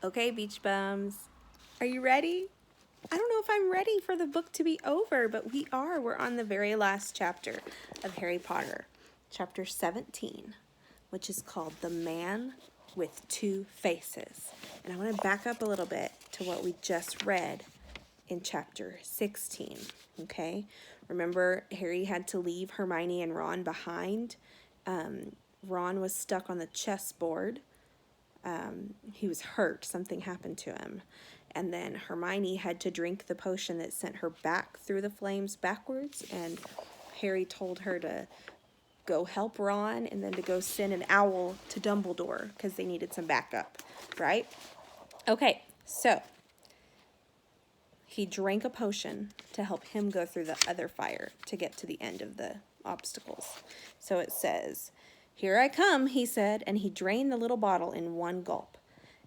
Okay, beach bums, are you ready? I don't know if I'm ready for the book to be over, but we are. We're on the very last chapter of Harry Potter, chapter 17, which is called The Man with Two Faces. And I want to back up a little bit to what we just read in chapter 16, okay? Remember, Harry had to leave Hermione and Ron behind. Ron was stuck on the chessboard. He was hurt. Something happened to him. And then Hermione had to drink the potion that sent her back through the flames backwards. And Harry told her to go help Ron and then to go send an owl to Dumbledore because they needed some backup, right? Okay, so he drank a potion to help him go through the other fire to get to the end of the obstacles. So it says, "Here I come," he said, and he drained the little bottle in one gulp.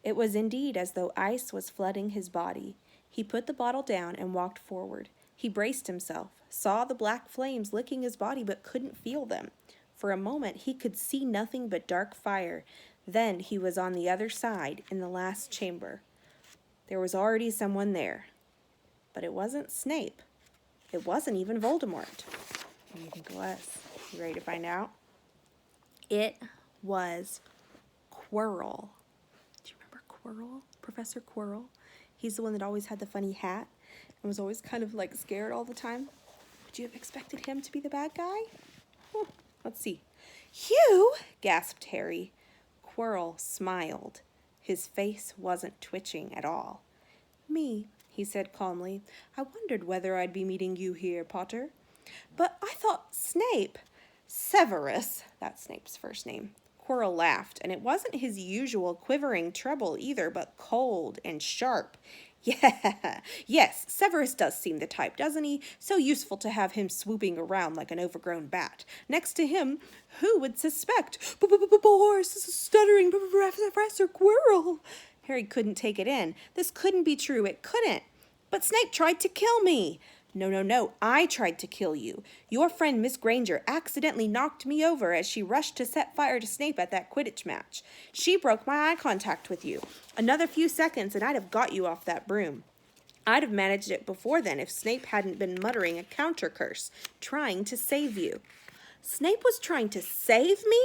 It was indeed as though ice was flooding his body. He put the bottle down and walked forward. He braced himself, saw the black flames licking his body, but couldn't feel them. For a moment he could see nothing but dark fire. Then he was on the other side, in the last chamber. There was already someone there. But it wasn't Snape. It wasn't even Voldemort. What do you think it was? You ready to find out? It was Quirrell. Do you remember Quirrell? Professor Quirrell? He's the one that always had the funny hat and was always kind of like scared all the time. Would you have expected him to be the bad guy? Let's see. "Hugh!" gasped Harry. Quirrell smiled. His face wasn't twitching at all. "Me," he said calmly. "I wondered whether I'd be meeting you here, Potter. But I thought Snape—" "Severus," that's Snape's first name. Quirrell laughed, and it wasn't his usual quivering treble either, but cold and sharp. "Yeah, yes, Severus does seem the type, doesn't he? So useful to have him swooping around like an overgrown bat. Next to him, who would suspect? Poor stuttering Professor Quirrell." Harry couldn't take it in. This couldn't be true. It couldn't. "But Snape tried to kill me." No. I tried to kill you. Your friend Miss Granger accidentally knocked me over as she rushed to set fire to Snape at that Quidditch match. She broke my eye contact with you. Another few seconds and I'd have got you off that broom. I'd have managed it before then if Snape hadn't been muttering a counter curse, trying to save you." "Snape was trying to save me?"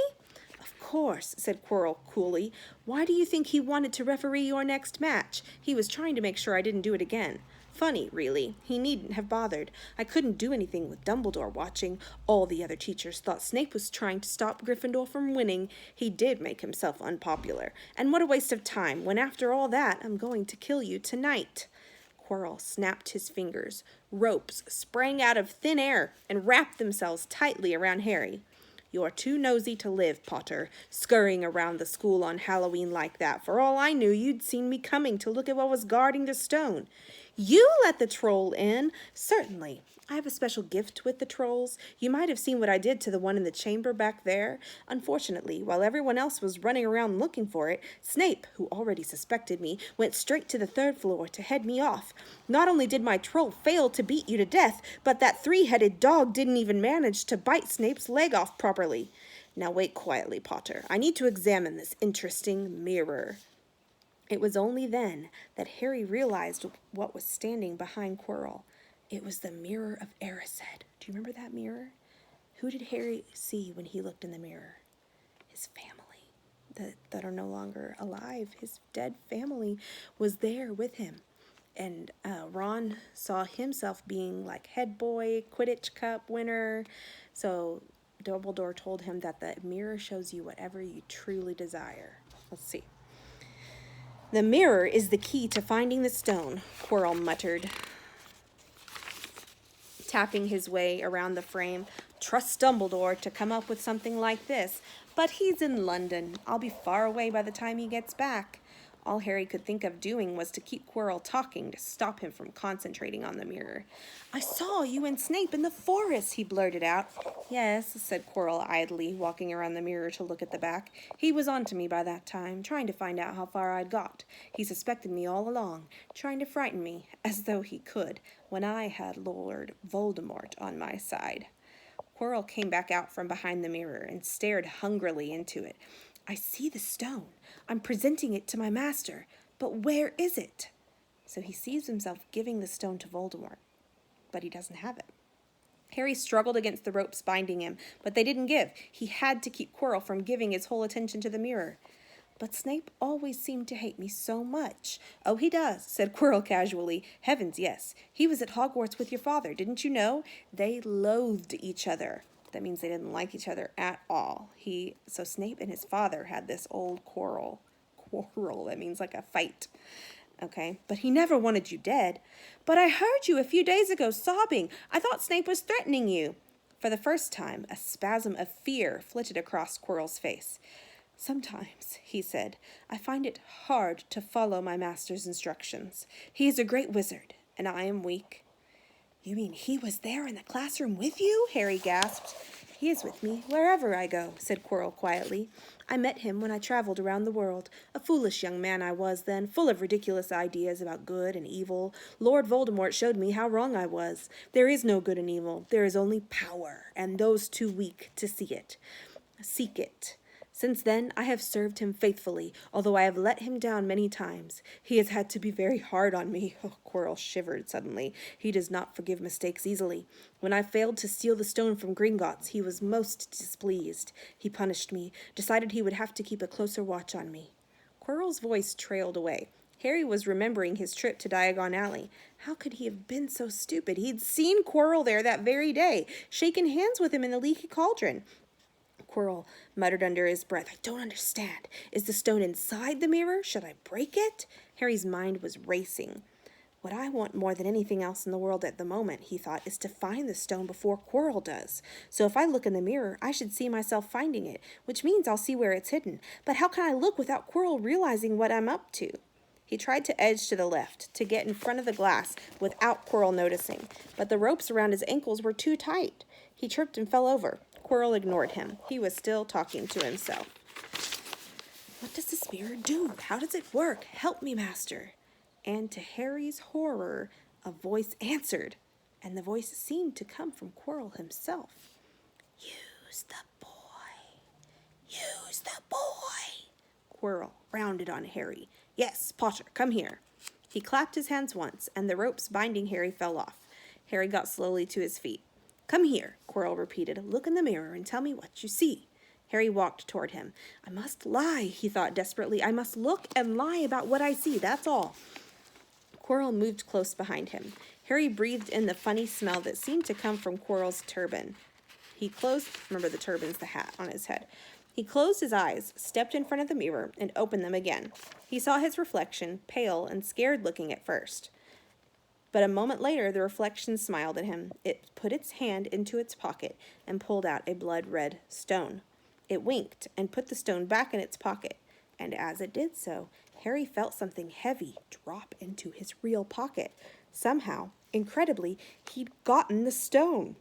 "Of course," said Quirrell coolly. "Why do you think he wanted to referee your next match? He was trying to make sure I didn't do it again. Funny, really. He needn't have bothered. I couldn't do anything with Dumbledore watching. All the other teachers thought Snape was trying to stop Gryffindor from winning. He did make himself unpopular. And what a waste of time, when after all that, I'm going to kill you tonight." Quirrell snapped his fingers. Ropes sprang out of thin air and wrapped themselves tightly around Harry. "You're too nosy to live, Potter, scurrying around the school on Halloween like that. For all I knew, you'd seen me coming to look at what was guarding the stone." "You let the troll in?" "Certainly. I have a special gift with the trolls. You might have seen what I did to the one in the chamber back there. Unfortunately, while everyone else was running around looking for it, Snape, who already suspected me, went straight to the third floor to head me off. Not only did my troll fail to beat you to death, but that three-headed dog didn't even manage to bite Snape's leg off properly. Now wait quietly, Potter. I need to examine this interesting mirror." It was only then that Harry realized what was standing behind Quirrell. It was the mirror of Erised. Do you remember that mirror? Who did Harry see when he looked in the mirror? His family that are no longer alive. His dead family was there with him. And Ron saw himself being like head boy, Quidditch Cup winner. So Dumbledore told him that the mirror shows you whatever you truly desire. Let's see. "The mirror is the key to finding the stone," Quirrell muttered, tapping his way around the frame. "Trust Dumbledore to come up with something like this. But he's in London. I'll be far away by the time he gets back." All Harry could think of doing was to keep Quirrell talking to stop him from concentrating on the mirror. "I saw you and Snape in the forest," he blurted out. "Yes," said Quirrell idly, walking around the mirror to look at the back. "He was on to me by that time, trying to find out how far I'd got. He suspected me all along, trying to frighten me, as though he could, when I had Lord Voldemort on my side." Quirrell came back out from behind the mirror and stared hungrily into it. "I see the stone. I'm presenting it to my master. But where is it? So he sees himself giving the stone to Voldemort, but he doesn't have it. Harry struggled against the ropes binding him, but they didn't give. He had to keep Quirrell from giving his whole attention to the mirror. But Snape always seemed to hate me so much. Oh, he does, said Quirrell casually. Heavens, yes. He was at Hogwarts with your father, didn't you know? They loathed each other. That means they didn't like each other at all. So Snape and his father had this old quarrel. Quarrel, that means like a fight. Okay, but he never wanted you dead. But I heard you a few days ago sobbing. I thought Snape was threatening you. For the first time, a spasm of fear flitted across Quirrell's face. Sometimes, he said, I find it hard to follow my master's instructions. He is a great wizard, and I am weak. You mean he was there in the classroom with you? Harry gasped. He is with me wherever I go, said Quirrell quietly. I met him when I traveled around the world. A foolish young man I was then, full of ridiculous ideas about good and evil. Lord Voldemort showed me how wrong I was. There is no good and evil. There is only power, and those too weak to see it. Seek it. Since then, I have served him faithfully, although I have let him down many times. He has had to be very hard on me. Oh, Quirrell shivered suddenly. He does not forgive mistakes easily. When I failed to steal the stone from Gringotts, he was most displeased. He punished me, decided he would have to keep a closer watch on me. Quirrell's voice trailed away. Harry was remembering his trip to Diagon Alley. How could he have been so stupid? He'd seen Quirrell there that very day, shaken hands with him in the Leaky Cauldron. Quirrell muttered under his breath, I don't understand. Is the stone inside the mirror? Should I break it? Harry's mind was racing. What I want more than anything else in the world at the moment, he thought, is to find the stone before Quirrell does. So if I look in the mirror, I should see myself finding it, which means I'll see where it's hidden. But how can I look without Quirrell realizing what I'm up to? He tried to edge to the left, to get in front of the glass without Quirrell noticing, but the ropes around his ankles were too tight. He tripped and fell over. Quirrell ignored him. He was still talking to himself. What does this mirror do? How does it work? Help me, master. And to Harry's horror, a voice answered, and the voice seemed to come from Quirrell himself. Use the boy. Use the boy. Quirrell rounded on Harry. Yes, Potter, come here. He clapped his hands once, and the ropes binding Harry fell off. Harry got slowly to his feet. Come here, Quirrell repeated. Look in the mirror and tell me what you see. Harry walked toward him. I must lie, he thought desperately. I must look and lie about what I see, that's all. Quirrell moved close behind him. Harry breathed in the funny smell that seemed to come from Quirrell's turban. Remember the turban's the hat on his head. He closed his eyes, stepped in front of the mirror, and opened them again. He saw his reflection, pale and scared looking at first. But a moment later, the reflection smiled at him. It put its hand into its pocket and pulled out a blood-red stone. It winked and put the stone back in its pocket, and as it did so, Harry felt something heavy drop into his real pocket. Somehow, incredibly, he'd gotten the stone.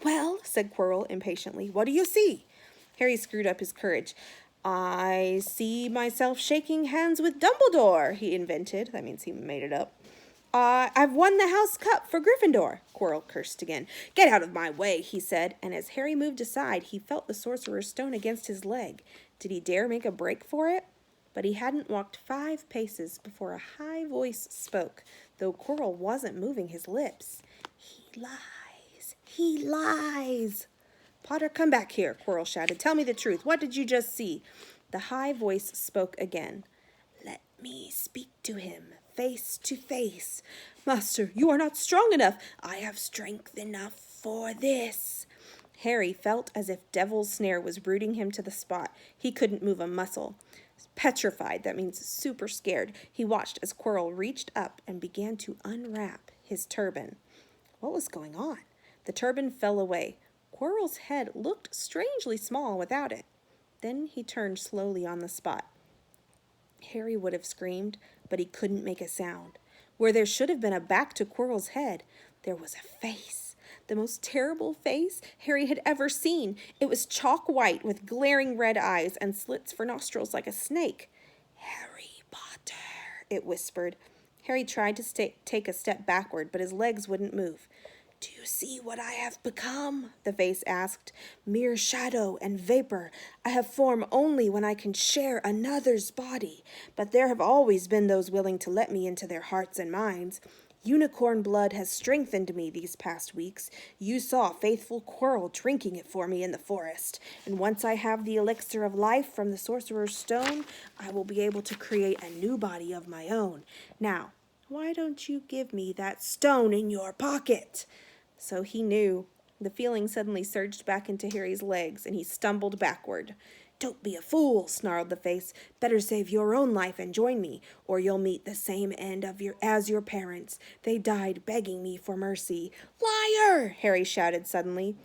Well, said Quirrell impatiently, what do you see? Harry screwed up his courage. I see myself shaking hands with Dumbledore, he invented. That means he made it up. I've won the House Cup for Gryffindor, Quirrell cursed again. Get out of my way, he said, and as Harry moved aside, he felt the Sorcerer's Stone against his leg. Did he dare make a break for it? But he hadn't walked 5 paces before a high voice spoke, though Quirrell wasn't moving his lips. He lies. He lies. Potter, come back here, Quirrell shouted. Tell me the truth. What did you just see? The high voice spoke again. Let me speak to him. Face to face. Master, you are not strong enough. I have strength enough for this. Harry felt as if Devil's Snare was rooting him to the spot. He couldn't move a muscle. Petrified, that means super scared, he watched as Quirrell reached up and began to unwrap his turban. What was going on? The turban fell away. Quirrell's head looked strangely small without it. Then he turned slowly on the spot. Harry would have screamed, but he couldn't make a sound. Where there should have been a back to Quirrell's head, there was a face. The most terrible face Harry had ever seen. It was chalk white with glaring red eyes and slits for nostrils like a snake. Harry Potter, it whispered. Harry tried to take a step backward, but his legs wouldn't move. Do you see what I have become?" the face asked. "Mere shadow and vapor. I have form only when I can share another's body. But there have always been those willing to let me into their hearts and minds. Unicorn blood has strengthened me these past weeks. You saw faithful Quirrell drinking it for me in the forest. And once I have the elixir of life from the Sorcerer's Stone, I will be able to create a new body of my own. Now, why don't you give me that stone in your pocket?" So he knew. The feeling suddenly surged back into Harry's legs, and he stumbled backward. "Don't be a fool," snarled the face. "Better save your own life and join me, or you'll meet the same end as your parents. They died begging me for mercy." "Liar!" Harry shouted suddenly.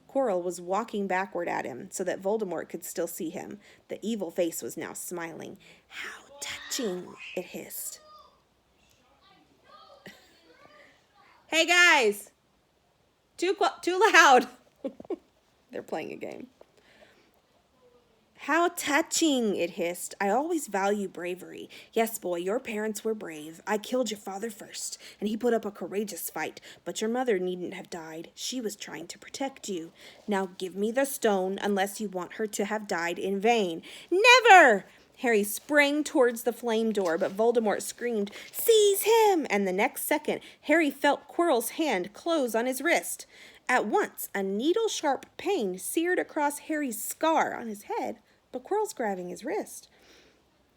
Quirrell was walking backward at him, so that Voldemort could still see him. The evil face was now smiling. "How touching!" it hissed. "Hey guys! Too loud!" They're playing a game. "How touching!" it hissed. "I always value bravery. Yes, boy, your parents were brave. I killed your father first, and he put up a courageous fight. But your mother needn't have died. She was trying to protect you. Now give me the stone, unless you want her to have died in vain." "Never!" Harry sprang towards the flame door, but Voldemort screamed, "Seize him!" And the next second, Harry felt Quirrell's hand close on his wrist. At once, a needle-sharp pain seared across Harry's scar on his head, but Quirrell's grabbing his wrist.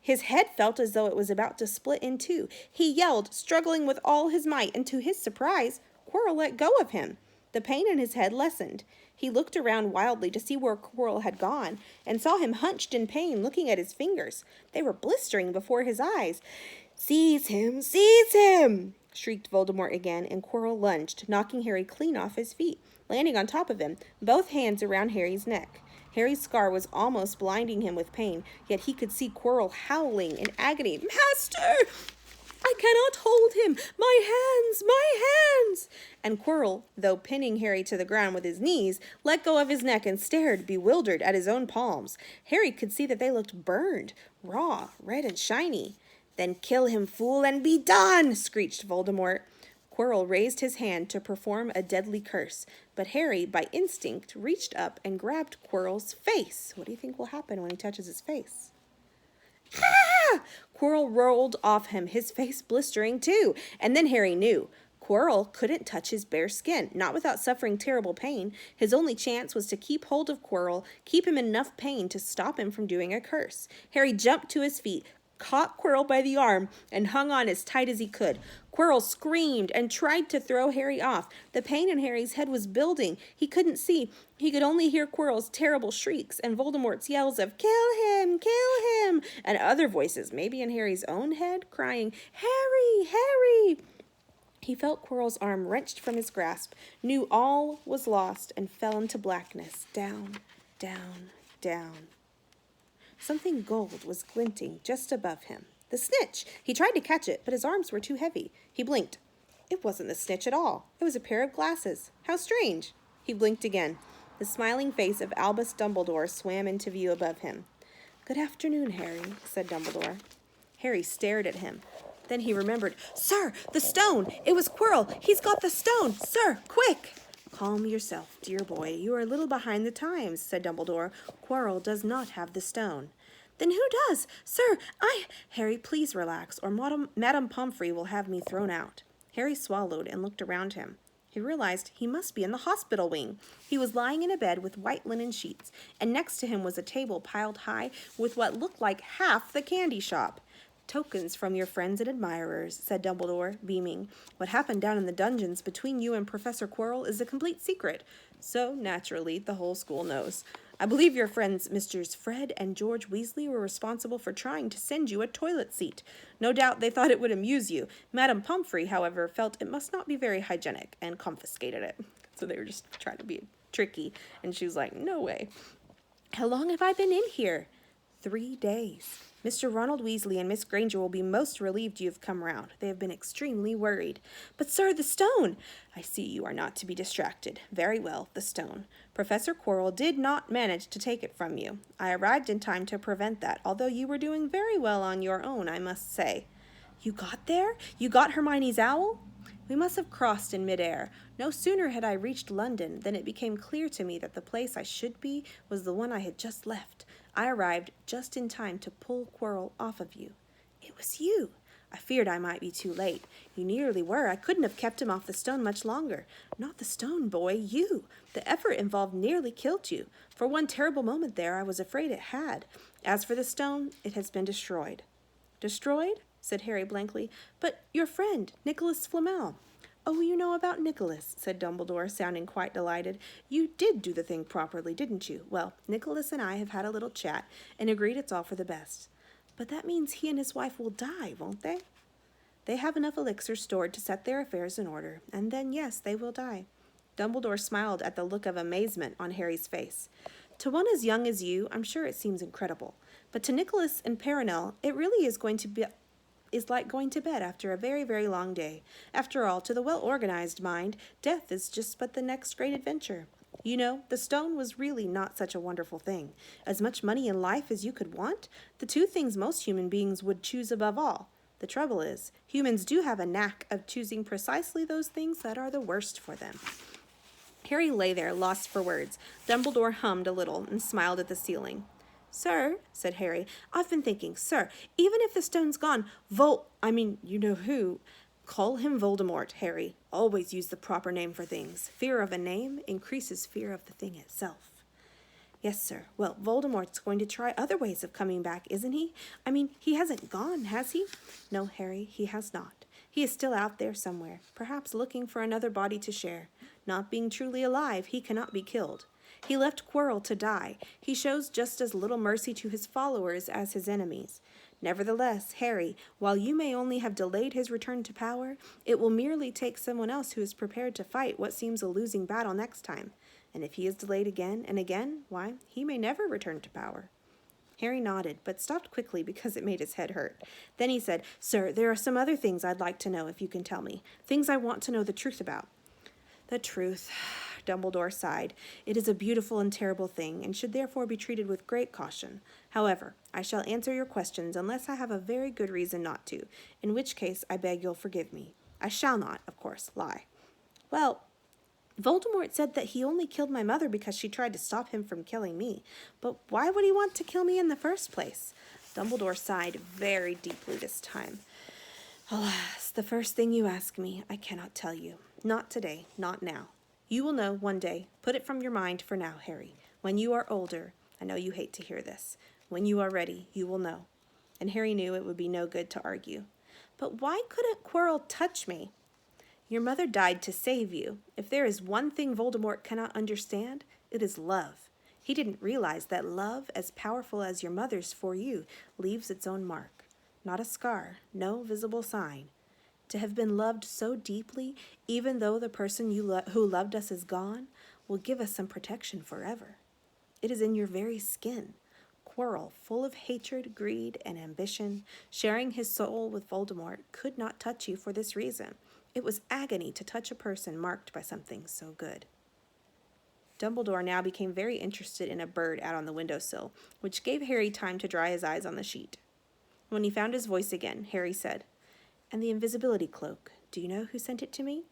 His head felt as though it was about to split in two. He yelled, struggling with all his might, and to his surprise, Quirrell let go of him. The pain in his head lessened. He looked around wildly to see where Quirrell had gone, and saw him hunched in pain, looking at his fingers. They were blistering before his eyes. "Seize him! Seize him!" shrieked Voldemort again, and Quirrell lunged, knocking Harry clean off his feet, landing on top of him, both hands around Harry's neck. Harry's scar was almost blinding him with pain, yet he could see Quirrell howling in agony. "Master! I cannot hold him! My hands! My hands!" And Quirrell, though pinning Harry to the ground with his knees, let go of his neck and stared, bewildered, at his own palms. Harry could see that they looked burned, raw, red, and shiny. "Then kill him, fool, and be done!" screeched Voldemort. Quirrell raised his hand to perform a deadly curse, but Harry, by instinct, reached up and grabbed Quirrell's face. What do you think will happen when he touches his face? Ah! Quirrell rolled off him, his face blistering too. And then Harry knew. Quirrell couldn't touch his bare skin, not without suffering terrible pain. His only chance was to keep hold of Quirrell, keep him in enough pain to stop him from doing a curse. Harry jumped to his feet, caught Quirrell by the arm, and hung on as tight as he could. Quirrell screamed and tried to throw Harry off. The pain in Harry's head was building. He couldn't see. He could only hear Quirrell's terrible shrieks and Voldemort's yells of, "Kill him! Kill him!" and other voices, maybe in Harry's own head, crying, "Harry! Harry!" He felt Quirrell's arm wrenched from his grasp, knew all was lost, and fell into blackness, down, down, down. Something gold was glinting just above him. The snitch! He tried to catch it, but his arms were too heavy. He blinked. It wasn't the snitch at all. It was a pair of glasses. How strange! He blinked again. The smiling face of Albus Dumbledore swam into view above him. "Good afternoon, Harry," said Dumbledore. Harry stared at him. Then he remembered. "Sir, the stone! It was Quirrell! He's got the stone! Sir, quick!" "Calm yourself, dear boy. You are a little behind the times," said Dumbledore. "Quirrell does not have the stone." "Then who does? Sir, Harry, please relax, or Madame Pomfrey will have me thrown out." Harry swallowed and looked around him. He realized he must be in the hospital wing. He was lying in a bed with white linen sheets, and next to him was a table piled high with what looked like half the candy shop. "Tokens from your friends and admirers," said Dumbledore, beaming. "What happened down in the dungeons between you and Professor Quirrell is a complete secret, so naturally the whole school knows. I believe your friends Messrs. Fred and George Weasley were responsible for trying to send you a toilet seat. No doubt they thought it would amuse you. Madame Pomfrey, however, felt it must not be very hygienic and confiscated it." So they were just trying to be tricky, and she was like, "No way." "How long have I been in here?" 3 days. Mr. Ronald Weasley and Miss Granger will be most relieved you have come round. They have been extremely worried." "But, sir, the stone!" "I see you are not to be distracted. Very well, the stone. Professor Quirrell did not manage to take it from you. I arrived in time to prevent that, although you were doing very well on your own, I must say." "You got there? You got Hermione's owl?" We must have crossed in midair. No sooner had I reached London than it became clear to me that the place I should be was the one I had just left. I arrived just in time to pull Quirrell off of you. It was you. I feared I might be too late. You nearly were. I couldn't have kept him off the stone much longer. Not the stone, boy, you. The effort involved nearly killed you. For one terrible moment there, I was afraid it had. As for the stone, it has been destroyed. Destroyed? Said Harry blankly. But your friend, Nicholas Flamel. Oh, you know about Nicholas, said Dumbledore, sounding quite delighted. You did do the thing properly, didn't you? Well, Nicholas and I have had a little chat and agreed it's all for the best. But that means he and his wife will die, won't they? They have enough elixir stored to set their affairs in order, and then, yes, they will die. Dumbledore smiled at the look of amazement on Harry's face. To one as young as you, I'm sure it seems incredible. But to Nicholas and Perenelle, it really is like going to bed after a very, very long day. After all, to the well-organized mind, death is just but the next great adventure. You know, the stone was really not such a wonderful thing. As much money and life as you could want, the two things most human beings would choose above all. The trouble is, humans do have a knack of choosing precisely those things that are the worst for them. Harry lay there, lost for words. Dumbledore hummed a little and smiled at the ceiling. Sir, said Harry, I've been thinking, sir, even if the stone's gone, you know who. Call him Voldemort, Harry. Always use the proper name for things. Fear of a name increases fear of the thing itself. Yes, sir. Well, Voldemort's going to try other ways of coming back, isn't he? He hasn't gone, has he? No, Harry, he has not. He is still out there somewhere, perhaps looking for another body to share. Not being truly alive, he cannot be killed. He left Quirrell to die. He shows just as little mercy to his followers as his enemies. Nevertheless, Harry, while you may only have delayed his return to power, it will merely take someone else who is prepared to fight what seems a losing battle next time. And if he is delayed again and again, why, he may never return to power. Harry nodded, but stopped quickly because it made his head hurt. Then he said, Sir, there are some other things I'd like to know if you can tell me. Things I want to know the truth about. The truth, Dumbledore sighed. It is a beautiful and terrible thing, and should therefore be treated with great caution. However, I shall answer your questions unless I have a very good reason not to, in which case I beg you'll forgive me. I shall not, of course, lie. Well, Voldemort said that he only killed my mother because she tried to stop him from killing me. But why would he want to kill me in the first place? Dumbledore sighed very deeply this time. Alas, the first thing you ask me, I cannot tell you. Not today, not now. You will know one day. Put it from your mind for now, Harry. When you are older, I know you hate to hear this. When you are ready, you will know. And Harry knew it would be no good to argue. But why couldn't Quirrell touch me? Your mother died to save you. If there is one thing Voldemort cannot understand, it is love. He didn't realize that love, as powerful as your mother's for you, leaves its own mark. Not a scar, no visible sign. To have been loved so deeply, even though the person who loved us is gone, will give us some protection forever. It is in your very skin. Quirrell, full of hatred, greed, and ambition, sharing his soul with Voldemort, could not touch you for this reason. It was agony to touch a person marked by something so good. Dumbledore now became very interested in a bird out on the windowsill, which gave Harry time to dry his eyes on the sheet. When he found his voice again, Harry said, And the invisibility cloak, do you know who sent it to me?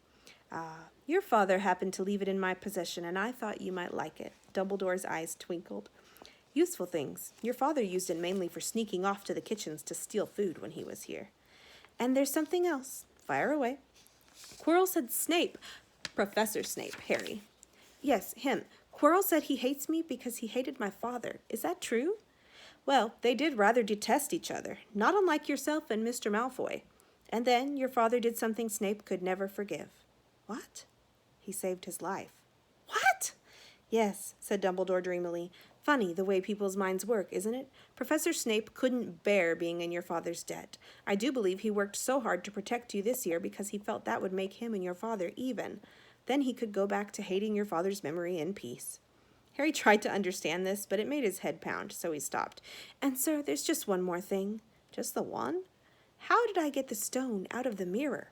Your father happened to leave it in my possession, and I thought you might like it. Dumbledore's eyes twinkled. Useful things. Your father used it mainly for sneaking off to the kitchens to steal food when he was here. And there's something else. Fire away. Quirrell said Snape. Professor Snape, Harry. Yes, him. Quirrell said he hates me because he hated my father. Is that true? Well, they did rather detest each other, not unlike yourself and Mr. Malfoy. And then your father did something Snape could never forgive. What? He saved his life. What? Yes, said Dumbledore dreamily. Funny the way people's minds work, isn't it? Professor Snape couldn't bear being in your father's debt. I do believe he worked so hard to protect you this year because he felt that would make him and your father even. Then he could go back to hating your father's memory in peace. Harry tried to understand this, but it made his head pound, so he stopped. And, sir, there's just one more thing. Just the one? How did I get the stone out of the mirror?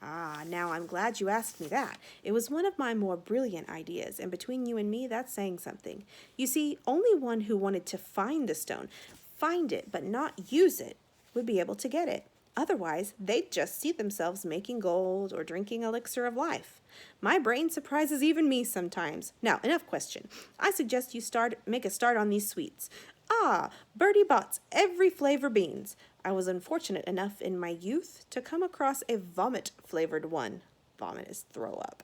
Ah, now I'm glad you asked me that. It was one of my more brilliant ideas, and between you and me, that's saying something. You see, only one who wanted to find the stone, find it but not use it, would be able to get it. Otherwise, they'd just see themselves making gold or drinking elixir of life. My brain surprises even me sometimes. Now, enough question. I suggest you make a start on these sweets. Ah, Bertie Bott's every flavor beans. I was unfortunate enough in my youth to come across a vomit-flavored one. Vomit is throw up.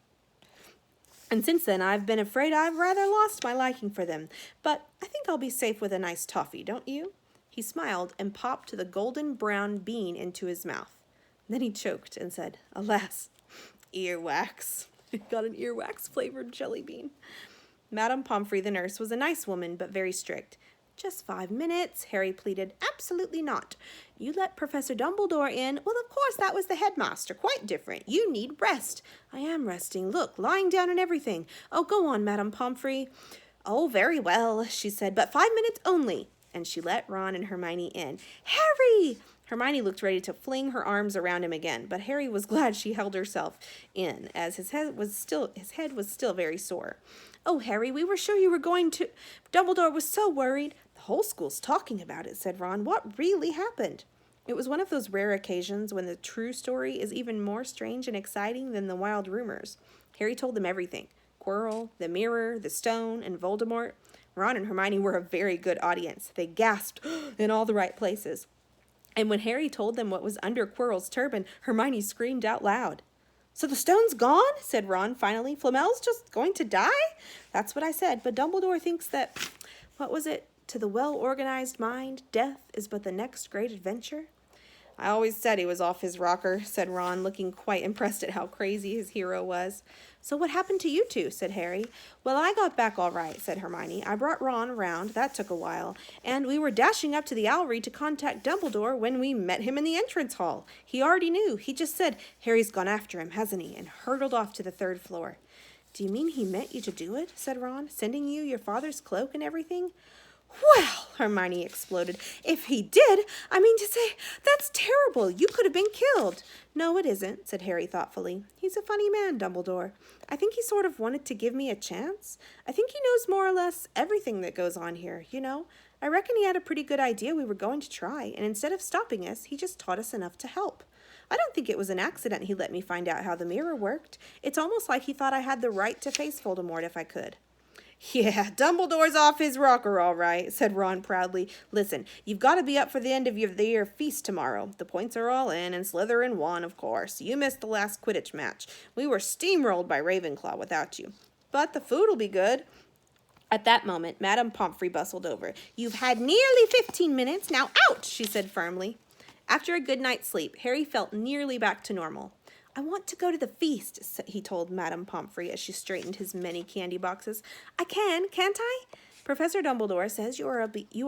And since then, I've been afraid I've rather lost my liking for them. But I think I'll be safe with a nice toffee, don't you? He smiled and popped the golden brown bean into his mouth. Then he choked and said, alas, earwax. He got an earwax-flavored jelly bean. Madame Pomfrey, the nurse, was a nice woman, but very strict. Just 5 minutes, Harry pleaded. Absolutely not. You let Professor Dumbledore in. Well, of course, that was the headmaster. Quite different. You need rest. I am resting. Look, lying down and everything. Oh, go on, Madame Pomfrey. Oh, very well, she said, but 5 minutes only. And she let Ron and Hermione in. Harry! Hermione looked ready to fling her arms around him again, but Harry was glad she held herself in, as his head was still very sore. Oh, Harry, we were sure you were going to... Dumbledore was so worried. The whole school's talking about it, said Ron. What really happened? It was one of those rare occasions when the true story is even more strange and exciting than the wild rumors. Harry told them everything. Quirrell, the mirror, the stone, and Voldemort. Ron and Hermione were a very good audience. They gasped in all the right places. And when Harry told them what was under Quirrell's turban, Hermione screamed out loud. So the stone's gone? Said Ron finally. Flamel's just going to die? That's what I said, but Dumbledore thinks that, what was it? To the well-organized mind, death is but the next great adventure. I always said he was off his rocker, said Ron, looking quite impressed at how crazy his hero was. So what happened to you two? Said Harry. Well, I got back all right, said Hermione. I brought Ron around. That took a while. And we were dashing up to the Owlery to contact Dumbledore when we met him in the entrance hall. He already knew. He just said, Harry's gone after him, hasn't he? And hurtled off to the 3rd floor. Do you mean he meant you to do it? Said Ron, sending you your father's cloak and everything? Well, Hermione exploded, if he did, I mean to say, that's terrible. You could have been killed. No, it isn't, said Harry thoughtfully. He's a funny man, Dumbledore. I think he sort of wanted to give me a chance. I think he knows more or less everything that goes on here, you know. I reckon he had a pretty good idea we were going to try, and instead of stopping us, he just taught us enough to help. I don't think it was an accident he let me find out how the mirror worked. It's almost like he thought I had the right to face Voldemort if I could. Yeah, Dumbledore's off his rocker, all right, said Ron proudly. Listen, you've got to be up for the end of the year feast tomorrow. The points are all in, and Slytherin won, of course. You missed the last Quidditch match. We were steamrolled by Ravenclaw without you. But the food'll be good. At that moment, Madame Pomfrey bustled over. You've had nearly 15 minutes. Now out, she said firmly. After a good night's sleep, Harry felt nearly back to normal. I want to go to the feast, he told Madame Pomfrey as she straightened his many candy boxes. I can, can't I? Professor Dumbledore says you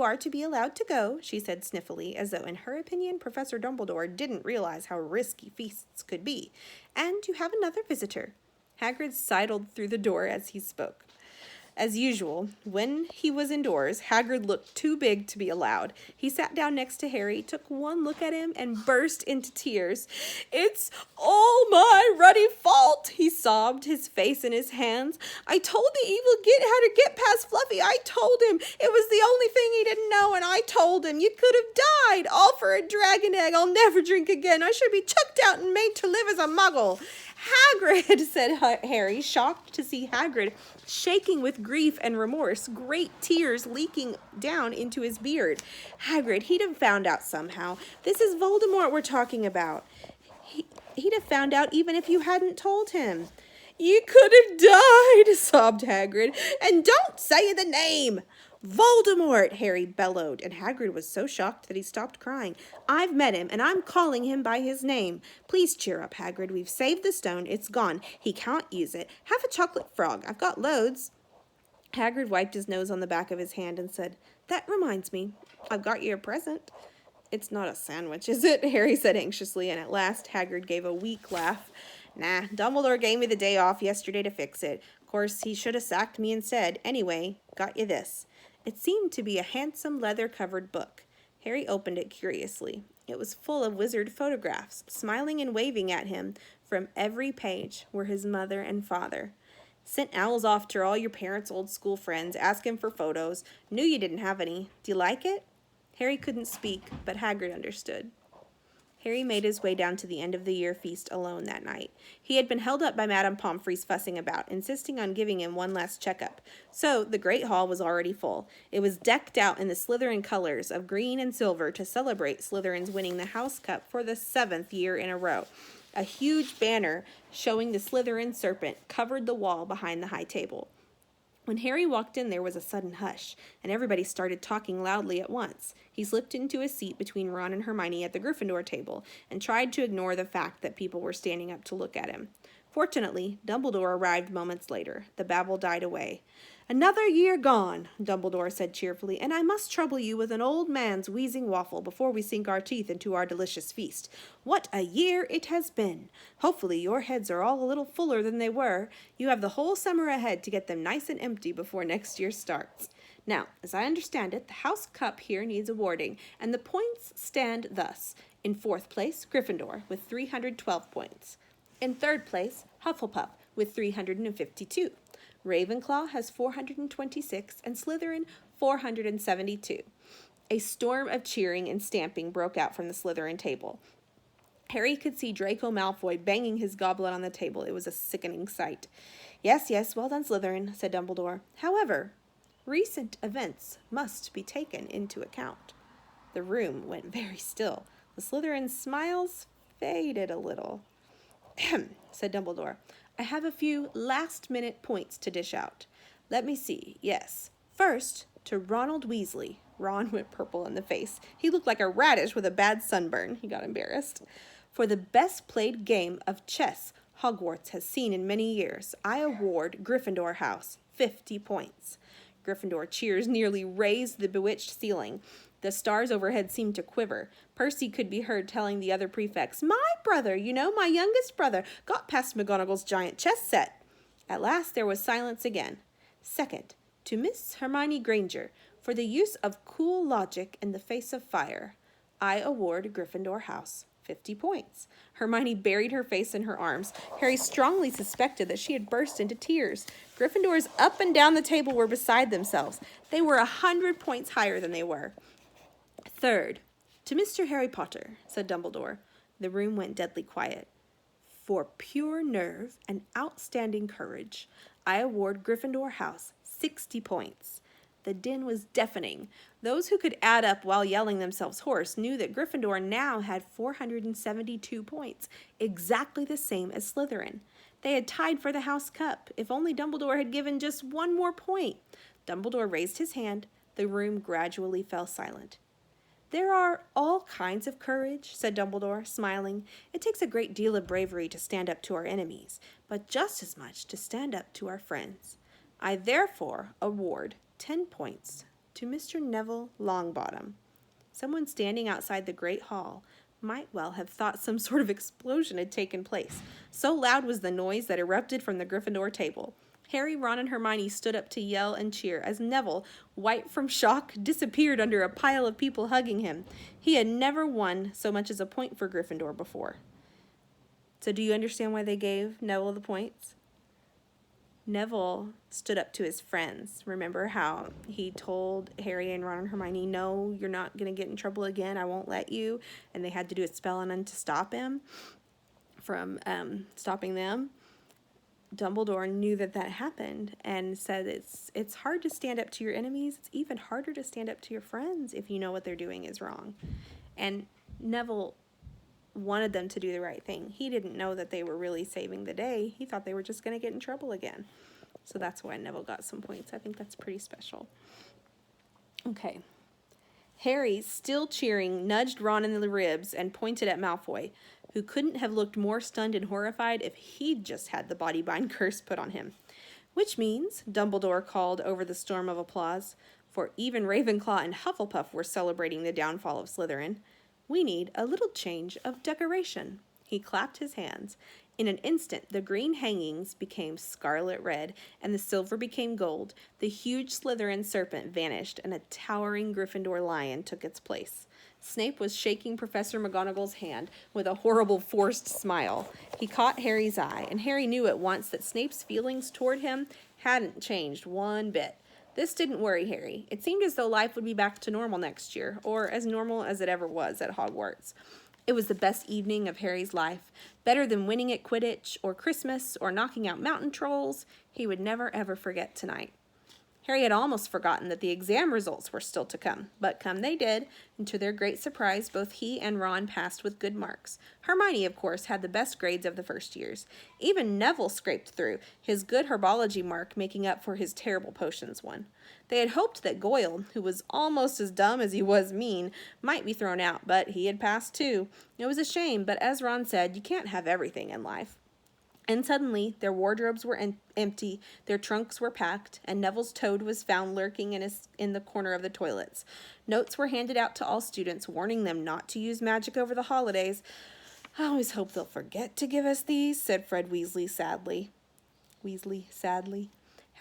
are to be allowed to go, she said sniffily, as though in her opinion Professor Dumbledore didn't realize how risky feasts could be. And you have another visitor. Hagrid sidled through the door as he spoke. As usual, when he was indoors, Hagrid looked too big to be allowed. He sat down next to Harry, took one look at him, and burst into tears. It's all my ruddy fault, he sobbed, his face in his hands. I told the evil git how to get past Fluffy. I told him. It was the only thing he didn't know, and I told him. You could have died, all for a dragon egg. I'll never drink again. I should be chucked out and made to live as a muggle. Hagrid, said Harry, shocked to see Hagrid shaking with grief and remorse, great tears leaking down into his beard. Hagrid, he'd have found out somehow. This is Voldemort we're talking about. He'd have found out even if you hadn't told him. You could have died, sobbed Hagrid. And don't say the name. Voldemort, Harry bellowed, and Hagrid was so shocked that he stopped crying. I've met him, and I'm calling him by his name. Please cheer up, Hagrid. We've saved the stone. It's gone. He can't use it. Have a chocolate frog. I've got loads. Hagrid wiped his nose on the back of his hand and said, That reminds me. I've got you a present. It's not a sandwich, is it? Harry said anxiously, and at last Hagrid gave a weak laugh. Nah, Dumbledore gave me the day off yesterday to fix it. Of course, he should have sacked me instead. Anyway, got you this. It seemed to be a handsome leather-covered book. Harry opened it curiously. It was full of wizard photographs. Smiling and waving at him from every page were his mother and father. Sent owls off to all your parents' old school friends, asking for photos. Knew you didn't have any. Do you like it? Harry couldn't speak, but Hagrid understood. Harry made his way down to the end of the year feast alone that night. He had been held up by Madame Pomfrey's fussing about, insisting on giving him one last checkup. So the great hall was already full. It was decked out in the Slytherin colors of green and silver to celebrate Slytherin's winning the House Cup for the 7th year in a row. A huge banner showing the Slytherin serpent covered the wall behind the high table. When Harry walked in, there was a sudden hush, and everybody started talking loudly at once. He slipped into a seat between Ron and Hermione at the Gryffindor table, and tried to ignore the fact that people were standing up to look at him. Fortunately, Dumbledore arrived moments later. The babble died away. "Another year gone," Dumbledore said cheerfully, "and I must trouble you with an old man's wheezing waffle before we sink our teeth into our delicious feast. What a year it has been! Hopefully your heads are all a little fuller than they were. You have the whole summer ahead to get them nice and empty before next year starts. Now, as I understand it, the House Cup here needs awarding, and the points stand thus. In 4th place, Gryffindor, with 312 points. In 3rd place, Hufflepuff, with 352. Ravenclaw has 426, and Slytherin 472. A storm of cheering and stamping broke out from the Slytherin table. Harry could see Draco Malfoy banging his goblet on the table. It was a sickening sight. Yes, well done, Slytherin," said Dumbledore. "However, recent events must be taken into account." The room went very still. The Slytherin smiles faded a little. "Ahem," said Dumbledore. "I have a few last-minute points to dish out. Let me see. Yes. First, to Ronald Weasley." Ron went purple in the face. He looked like a radish with a bad sunburn. He got embarrassed. "For the best played game of chess Hogwarts has seen in many years, I award Gryffindor House 50 points." Gryffindor cheers nearly raised the bewitched ceiling. The stars overhead seemed to quiver. Percy could be heard telling the other prefects, "My brother, my youngest brother, got past McGonagall's giant chess set." At last there was silence again. "Second, to Miss Hermione Granger, for the use of cool logic in the face of fire, I award Gryffindor House 50 points." Hermione buried her face in her arms. Harry strongly suspected that she had burst into tears. Gryffindors up and down the table were beside themselves. They were 100 points higher than they were. "Third, to Mr. Harry Potter," said Dumbledore. The room went deadly quiet. "For pure nerve and outstanding courage, I award Gryffindor House 60 points." The din was deafening. Those who could add up while yelling themselves hoarse knew that Gryffindor now had 472 points, exactly the same as Slytherin. They had tied for the House Cup, if only Dumbledore had given just one more point. Dumbledore raised his hand. The room gradually fell silent. "There are all kinds of courage," said Dumbledore, smiling. "It takes a great deal of bravery to stand up to our enemies, but just as much to stand up to our friends. I therefore award 10 points to Mr. Neville Longbottom." Someone standing outside the great hall might well have thought some sort of explosion had taken place. So loud was the noise that erupted from the Gryffindor table. Harry, Ron, and Hermione stood up to yell and cheer as Neville, white from shock, disappeared under a pile of people hugging him. He had never won so much as a point for Gryffindor before. So do you understand why they gave Neville the points? Neville stood up to his friends. Remember how he told Harry and Ron and Hermione, "No, you're not going to get in trouble again. I won't let you." And they had to do a spell on him to stop him from stopping them. Dumbledore knew that happened and said it's hard to stand up to your enemies. It's even harder to stand up to your friends if you know what they're doing is wrong. And Neville wanted them to do the right thing. He didn't know that they were really saving the day. He thought they were just going to get in trouble again. So that's why Neville got some points. I think that's pretty special. Okay. Harry, still cheering, nudged Ron in the ribs and pointed at Malfoy, who couldn't have looked more stunned and horrified if he'd just had the body bind curse put on him. "Which means," Dumbledore called over the storm of applause, for even Ravenclaw and Hufflepuff were celebrating the downfall of Slytherin, "we need a little change of decoration." He clapped his hands. In an instant, the green hangings became scarlet red, and the silver became gold. The huge Slytherin serpent vanished, and a towering Gryffindor lion took its place. Snape was shaking Professor McGonagall's hand with a horrible forced smile. He caught Harry's eye, and Harry knew at once that Snape's feelings toward him hadn't changed one bit. This didn't worry Harry. It seemed as though life would be back to normal next year, or as normal as it ever was at Hogwarts. It was the best evening of Harry's life, better than winning at Quidditch or Christmas or knocking out mountain trolls. He would never ever forget tonight. Harry had almost forgotten that the exam results were still to come, but come they did, and to their great surprise, both he and Ron passed with good marks. Hermione, of course, had the best grades of the first years. Even Neville scraped through, his good herbology mark making up for his terrible potions one. They had hoped that Goyle, who was almost as dumb as he was mean, might be thrown out, but he had passed too. It was a shame, but as Ron said, you can't have everything in life. And suddenly, their wardrobes were empty, their trunks were packed, and Neville's toad was found lurking in the corner of the toilets. Notes were handed out to all students, warning them not to use magic over the holidays. I always hope they'll forget to give us these, said Fred Weasley sadly.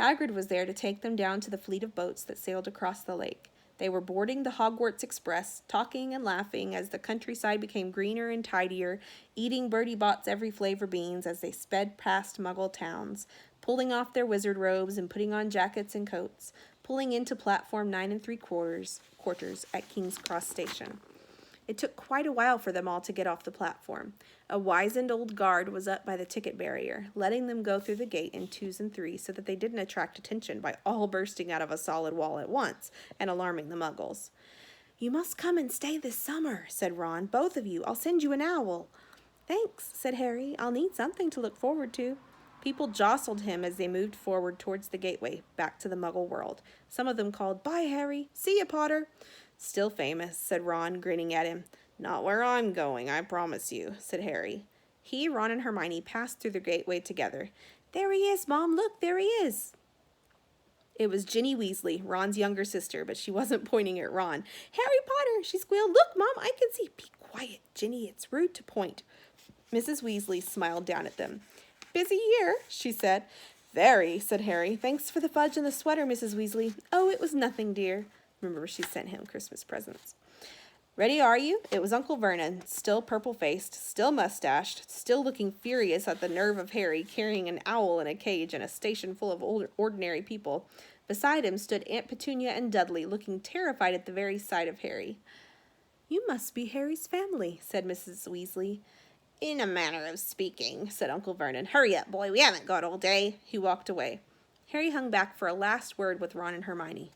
Hagrid was there to take them down to the fleet of boats that sailed across the lake. They were boarding the Hogwarts Express, talking and laughing as the countryside became greener and tidier, eating Bertie Bott's every flavor beans as they sped past Muggle towns, pulling off their wizard robes and putting on jackets and coats, pulling into platform 9 3/4 at King's Cross Station. It took quite a while for them all to get off the platform. A wizened old guard was up by the ticket barrier, letting them go through the gate in 2s and 3s so that they didn't attract attention by all bursting out of a solid wall at once and alarming the Muggles. "You must come and stay this summer," said Ron. "Both of you. I'll send you an owl." "Thanks," said Harry. "I'll need something to look forward to." People jostled him as they moved forward towards the gateway, back to the Muggle world. Some of them called, "Bye, Harry. See ya, Potter." "Still famous," said Ron, grinning at him. "Not where I'm going, I promise you," said Harry. He, Ron, and Hermione passed through the gateway together. "There he is, Mom. Look, there he is." It was Ginny Weasley, Ron's younger sister, but she wasn't pointing at Ron. "Harry Potter," she squealed. "Look, Mom, I can see." "Be quiet, Ginny. It's rude to point." Mrs. Weasley smiled down at them. "Busy year," she said. "Very," said Harry. "Thanks for the fudge and the sweater, Mrs. Weasley." "Oh, it was nothing, dear." Remember, she sent him Christmas presents. "Ready, are you?" It was Uncle Vernon, still purple-faced, still mustached, still looking furious at the nerve of Harry carrying an owl in a cage in a station full of ordinary people. Beside him stood Aunt Petunia and Dudley, looking terrified at the very sight of Harry. "You must be Harry's family," said Mrs. Weasley. "In a manner of speaking," said Uncle Vernon. "Hurry up, boy, we haven't got all day." He walked away. Harry hung back for a last word with Ron and Hermione.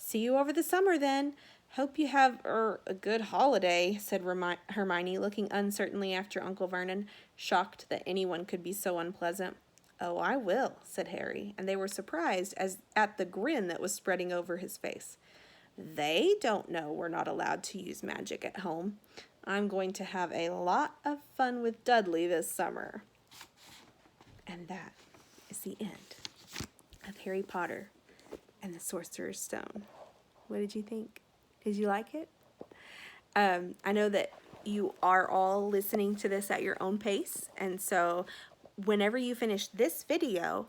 "See you over the summer, then. Hope you have, a good holiday," said Hermione, looking uncertainly after Uncle Vernon, shocked that anyone could be so unpleasant. "Oh, I will," said Harry, and they were surprised at the grin that was spreading over his face. "They don't know we're not allowed to use magic at home. I'm going to have a lot of fun with Dudley this summer." And that is the end of Harry Potter and the Sorcerer's Stone. What did you think? Did you like it? I know that you are all listening to this at your own pace, and so whenever you finish this video,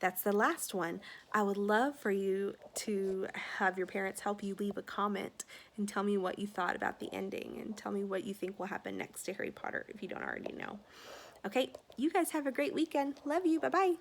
that's the last one, I would love for you to have your parents help you leave a comment and tell me what you thought about the ending and tell me what you think will happen next to Harry Potter if you don't already know. Okay, you guys have a great weekend. Love you. Bye-bye.